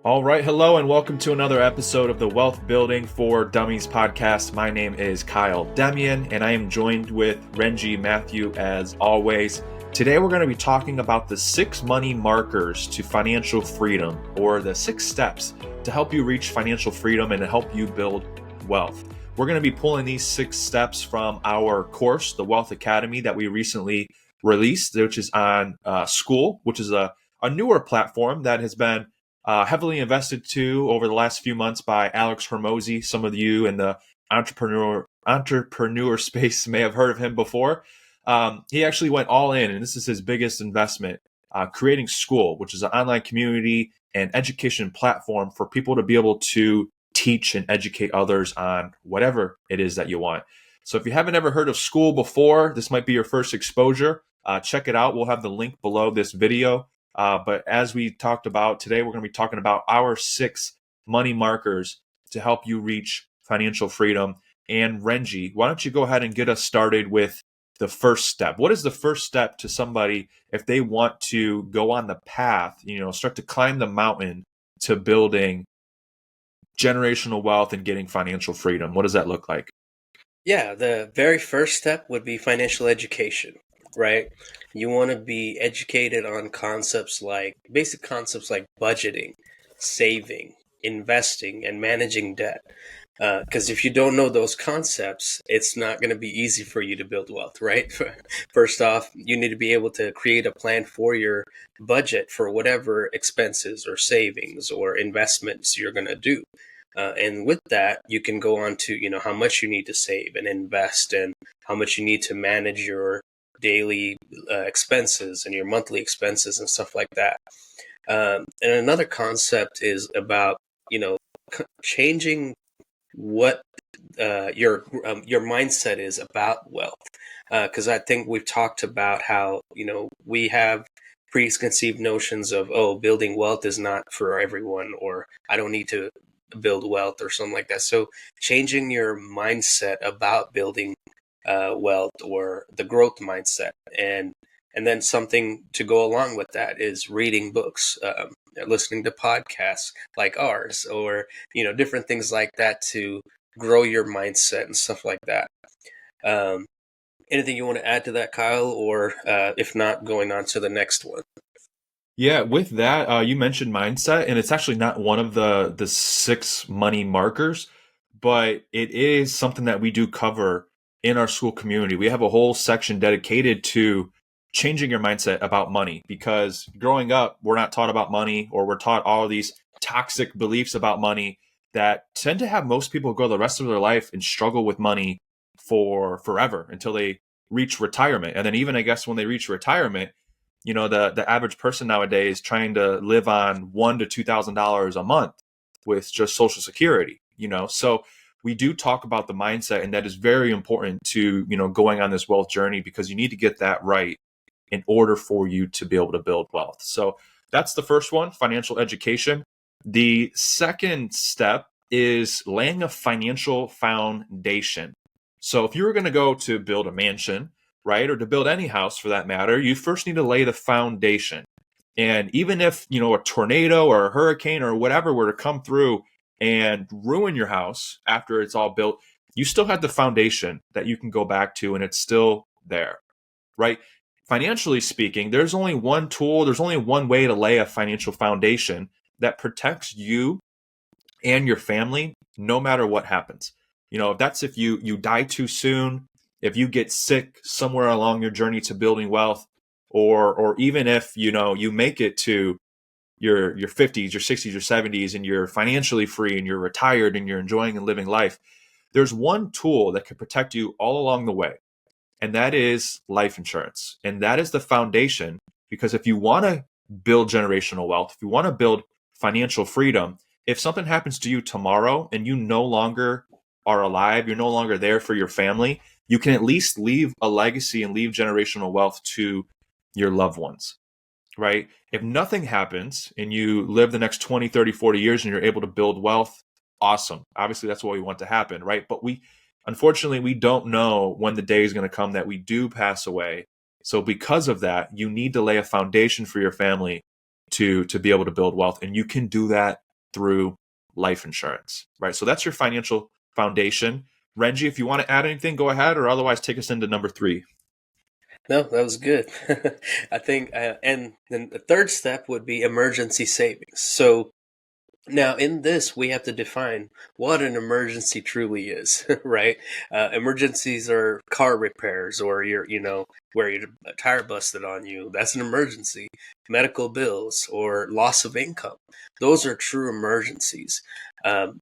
All right, hello and welcome to another episode of the Wealth Building for Dummies podcast. My name is Kyle Demian and I am joined with Renji Matthew as always. Today we're going to be talking about the 6 money markers to financial freedom, or the 6 steps to help you reach financial freedom and to help you build wealth. We're going to be pulling these 6 steps from our course, the Wealth Academy, that we recently released, which is on Skool, which is a newer platform that has been heavily invested to over the last few months by Alex Hormozi. Some of you in the entrepreneur space may have heard of him before. He actually went all in, and this is his biggest investment, creating Skool, which is an online community and education platform for people to be able to teach and educate others on whatever it is that you want. So if you haven't ever heard of Skool before, this might be your first exposure. Check it out. We'll have the link below this video. But as we talked about today, we're going to be talking about our 6 money markers to help you reach financial freedom. And Renji, why don't you go ahead and get us started with the first step? What is the first step to somebody if they want to go on the path, start to climb the mountain to building generational wealth and getting financial freedom? What does that look like? Yeah, the very first step would be financial education, right? You want to be educated on basic concepts like budgeting, saving, investing, and managing debt. Because if you don't know those concepts, it's not going to be easy for you to build wealth, right? First off, you need to be able to create a plan for your budget for whatever expenses or savings or investments you're going to do. And with that, you can go on to, how much you need to save and invest and how much you need to manage your daily expenses and your monthly expenses and stuff like that. And another concept is about, changing what your mindset is about wealth. Because I think we've talked about how, we have preconceived notions of, building wealth is not for everyone, or I don't need to build wealth or something like that. So changing your mindset about building wealth, or the growth mindset, and then something to go along with that is reading books, listening to podcasts like ours, or different things like that to grow your mindset and stuff like that. Anything you want to add to that, Kyle, or if not, going on to the next one? Yeah, with that, you mentioned mindset, and it's actually not one of the 6 money markers, but it is something that we do cover in our Skool community. We have a whole section dedicated to changing your mindset about money, because growing up, we're not taught about money, or we're taught all of these toxic beliefs about money that tend to have most people go the rest of their life and struggle with money for forever until they reach retirement. And then even, I guess, when they reach retirement, the average person nowadays trying to live on $1,000 to $2,000 a month with just Social Security, So we do talk about the mindset, and that is very important to, going on this wealth journey, because you need to get that right in order for you to be able to build wealth. So that's the first one, financial education. The second step is laying a financial foundation. So if you were going to go to build a mansion, right, or to build any house for that matter, you first need to lay the foundation. And even if, a tornado or a hurricane or whatever were to come through and ruin your house after it's all built, you still have the foundation that you can go back to, and it's still there, right? Financially speaking, there's only one tool, there's only one way to lay a financial foundation that protects you and your family no matter what happens. That's if you die too soon, if you get sick somewhere along your journey to building wealth, or even if you make it to your 50s, your 60s, your 70s, and you're financially free and you're retired and you're enjoying and living life, there's one tool that can protect you all along the way, and that is life insurance. And that is the foundation, because if you want to build generational wealth, if you want to build financial freedom, if something happens to you tomorrow and you no longer are alive, you're no longer there for your family, you can at least leave a legacy and leave generational wealth to your loved ones, right? If nothing happens and you live the next 20, 30, 40 years and you're able to build wealth, awesome. Obviously, that's what we want to happen, right? But unfortunately, we don't know when the day is going to come that we do pass away. So because of that, you need to lay a foundation for your family to be able to build wealth. And you can do that through life insurance, right? So that's your financial foundation. Renji, if you want to add anything, go ahead, or otherwise take us into number 3. No, that was good. I think, and then the third step would be emergency savings. So now, in this, we have to define what an emergency truly is, right? Emergencies are car repairs, or where your tire busted on you. That's an emergency. Medical bills or loss of income. Those are true emergencies. Um,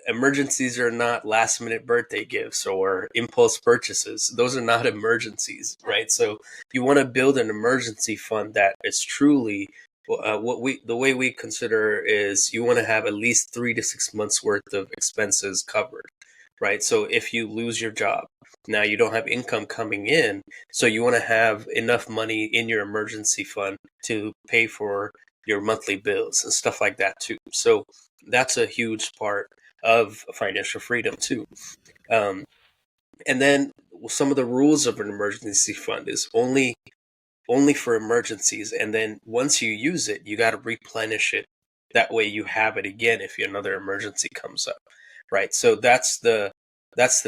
Emergencies are not last minute birthday gifts or impulse purchases. Those are not emergencies, right? So you want to build an emergency fund that is truly the way we consider is you want to have at least 3 to 6 months worth of expenses covered, right? So if you lose your job, now you don't have income coming in, so you want to have enough money in your emergency fund to pay for your monthly bills and stuff like that too. So that's a huge part of financial freedom too. Um, and then some of the rules of an emergency fund is only for emergencies, and then once you use it, you got to replenish it. That way, you have it again if another emergency comes up, right? So that's the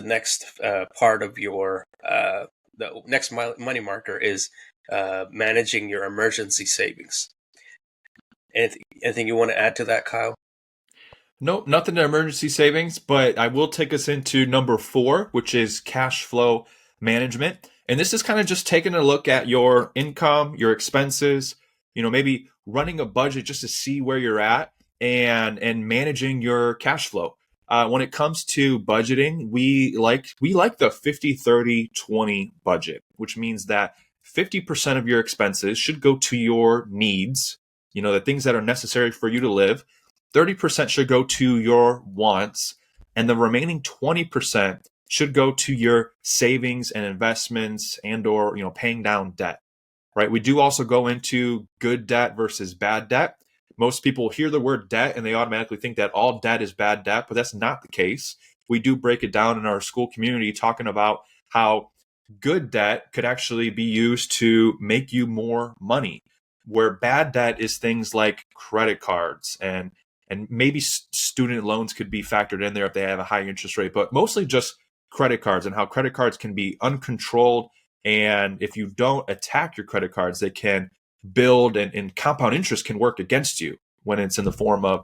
next part of your the next money marker is managing your emergency savings. Anything you want to add to that, Kyle? Nope, nothing to emergency savings, but I will take us into number 4, which is cash flow management. And this is kind of just taking a look at your income, your expenses, maybe running a budget just to see where you're at and managing your cash flow. When it comes to budgeting, we like the 50-30-20 budget, which means that 50% of your expenses should go to your needs, the things that are necessary for you to live. 30% should go to your wants, and the remaining 20% should go to your savings and investments and or paying down debt. Right? We do also go into good debt versus bad debt. Most people hear the word debt and they automatically think that all debt is bad debt, but that's not the case. We do break it down in our Skool community, talking about how good debt could actually be used to make you more money, where bad debt is things like credit cards and maybe student loans could be factored in there if they have a high interest rate, but mostly just credit cards and how credit cards can be uncontrolled. And if you don't attack your credit cards, they can build and compound interest can work against you when it's in the form of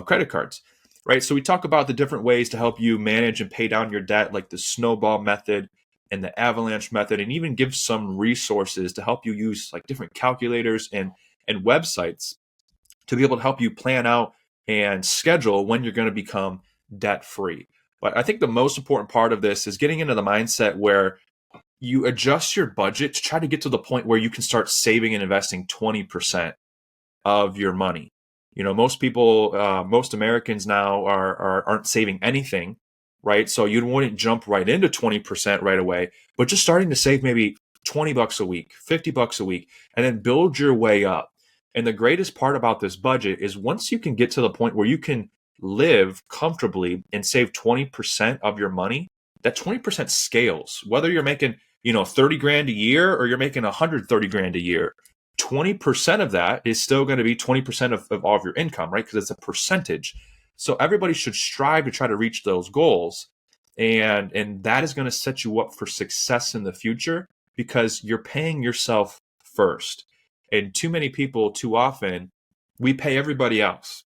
credit cards, right? So we talk about the different ways to help you manage and pay down your debt, like the snowball method and the avalanche method, and even give some resources to help you use like different calculators and websites to be able to help you plan out and schedule when you're going to become debt free. But I think the most important part of this is getting into the mindset where you adjust your budget to try to get to the point where you can start saving and investing 20% of your money. Most people, most Americans now aren't saving anything, right? So you wouldn't jump right into 20% right away, but just starting to save maybe $20 a week, $50 a week, and then build your way up. And the greatest part about this budget is once you can get to the point where you can live comfortably and save 20% of your money, that 20% scales. Whether you're making, 30 grand a year or you're making 130 grand a year, 20% of that is still going to be 20% of all of your income, right? Because it's a percentage. So everybody should strive to try to reach those goals. And that is going to set you up for success in the future because you're paying yourself first. And too many people, too often, we pay everybody else.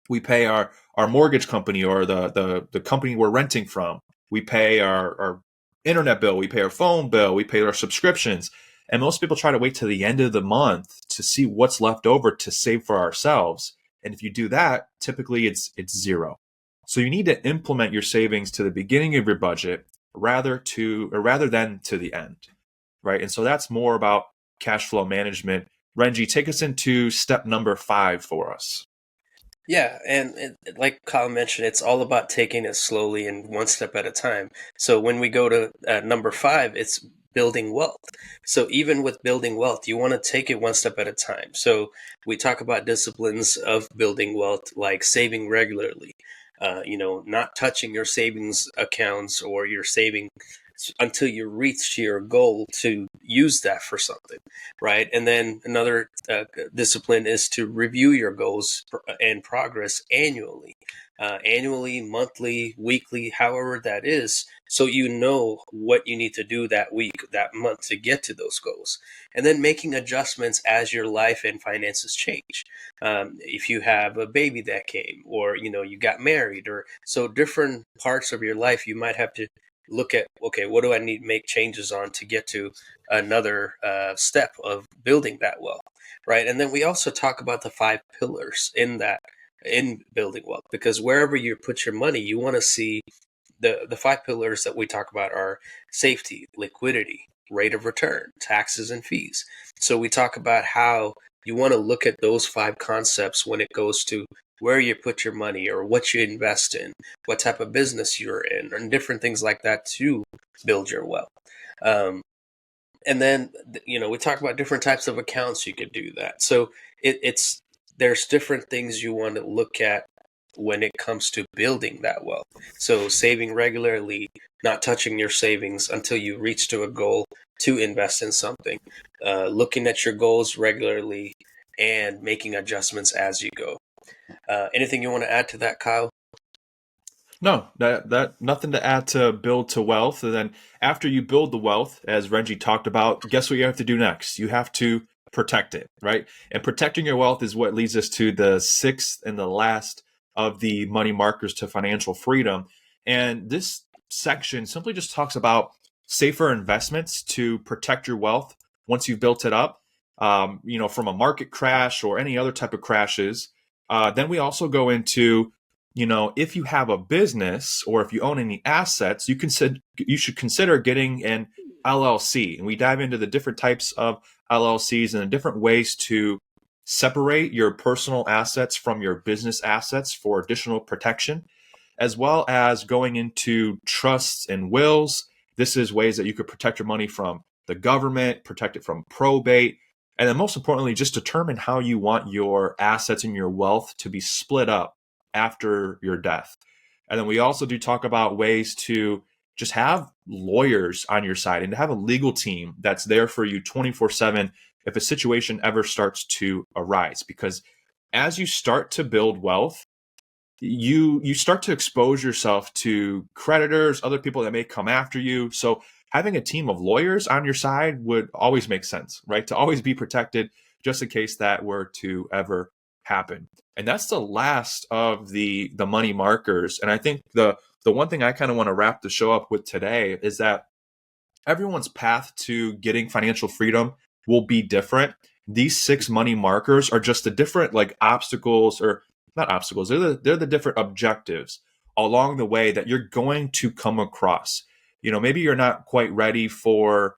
We pay our mortgage company or the company we're renting from. We pay our internet bill. We pay our phone bill. We pay our subscriptions. And most people try to wait to the end of the month to see what's left over to save for ourselves. And if you do that, typically it's zero. So you need to implement your savings to the beginning of your budget rather than to the end, right? And so that's more about cash flow management. Renji, take us into step number 5 for us. Yeah, and like Kyle mentioned, it's all about taking it slowly and one step at a time. So when we go to number 5, it's building wealth. So even with building wealth, you want to take it one step at a time. So we talk about disciplines of building wealth, like saving regularly, not touching your savings accounts or your until you reach your goal to use that for something, right? And then another discipline is to review your goals and progress annually. Annually, monthly, weekly, however that is, so you know what you need to do that week, that month to get to those goals. And then making adjustments as your life and finances change. If you have a baby that came, or you got married, or so different parts of your life, you might have to look at, okay, what do I need to make changes on to get to another step of building that wealth, right? And then we also talk about the 5 pillars in building wealth, because wherever you put your money, you want to see the 5 pillars that we talk about are safety, liquidity, rate of return, taxes, and fees. So we talk about how you want to look at those 5 concepts when it goes to where you put your money, or what you invest in, what type of business you're in, and different things like that to build your wealth. And then, we talk about different types of accounts you could do that. So there's different things you want to look at when it comes to building that wealth. So saving regularly, not touching your savings until you reach to a goal to invest in something, looking at your goals regularly, and making adjustments as you go. Anything you want to add to that, Kyle? No, that nothing to add to build to wealth. And then after you build the wealth, as Renji talked about, guess what you have to do next? You have to protect it, right? And protecting your wealth is what leads us to the 6th and the last of the money markers to financial freedom. And this section simply just talks about safer investments to protect your wealth once you've built it up, from a market crash or any other type of crashes. Then we also go into, if you have a business or if you own any assets, you should consider getting an LLC. And we dive into the different types of LLCs and the different ways to separate your personal assets from your business assets for additional protection, as well as going into trusts and wills. This is ways that you could protect your money from the government, protect it from probate, and then most importantly, just determine how you want your assets and your wealth to be split up after your death. And then we also do talk about ways to just have lawyers on your side and to have a legal team that's there for you 24/7 if a situation ever starts to arise. Because as you start to build wealth, you start to expose yourself to creditors, other people that may come after you. So having a team of lawyers on your side would always make sense, right? To always be protected just in case that were to ever happen. And that's the last of the money markers. And I think the one thing I kind of want to wrap the show up with today is that everyone's path to getting financial freedom will be different. These 6 money markers are just the different obstacles, or not obstacles. They're the different objectives along the way that you're going to come across. Maybe you're not quite ready for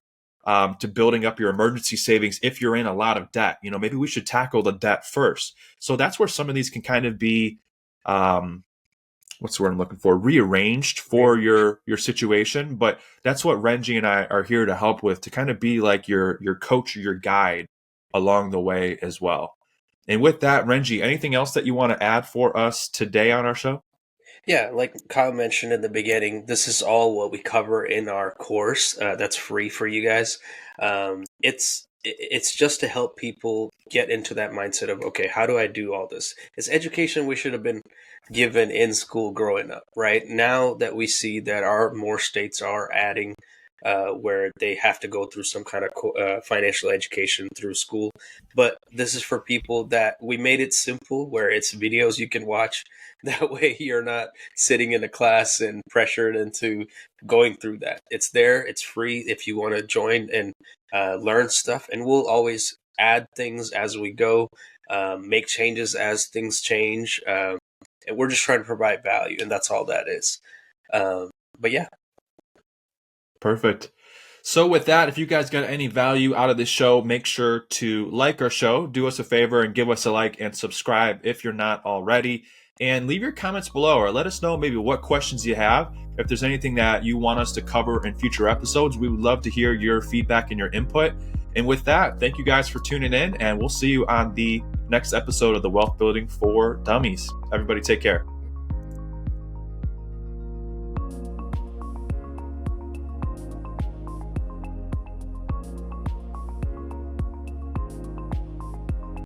to building up your emergency savings if you're in a lot of debt. Maybe we should tackle the debt first. So that's where some of these can kind of be, what's the word I'm looking for? Rearranged for your situation. But that's what Renji and I are here to help with, to kind of be like your coach, your guide along the way as well. And with that, Renji, anything else that you want to add for us today on our show? Yeah, like Kyle mentioned in the beginning, this is all what we cover in our course. That's free for you guys. It's just to help people get into that mindset of, okay, how do I do all this? It's education we should have been given in school growing up, right? Now that we see that more states are adding where they have to go through some kind of financial education through school. But this is for people that we made it simple, where it's videos you can watch. That way you're not sitting in a class and pressured into going through that. It's there. It's free if you want to join and learn stuff. And we'll always add things as we go, make changes as things change. And we're just trying to provide value, and that's all that is. But yeah. Perfect. So with that, if you guys got any value out of this show, make sure to like our show, do us a favor and give us a like and subscribe if you're not already. And leave your comments below, or let us know maybe what questions you have. If there's anything that you want us to cover in future episodes, we would love to hear your feedback and your input. And with that, thank you guys for tuning in, and we'll see you on the next episode of the Wealth Building for Dummies. Everybody take care.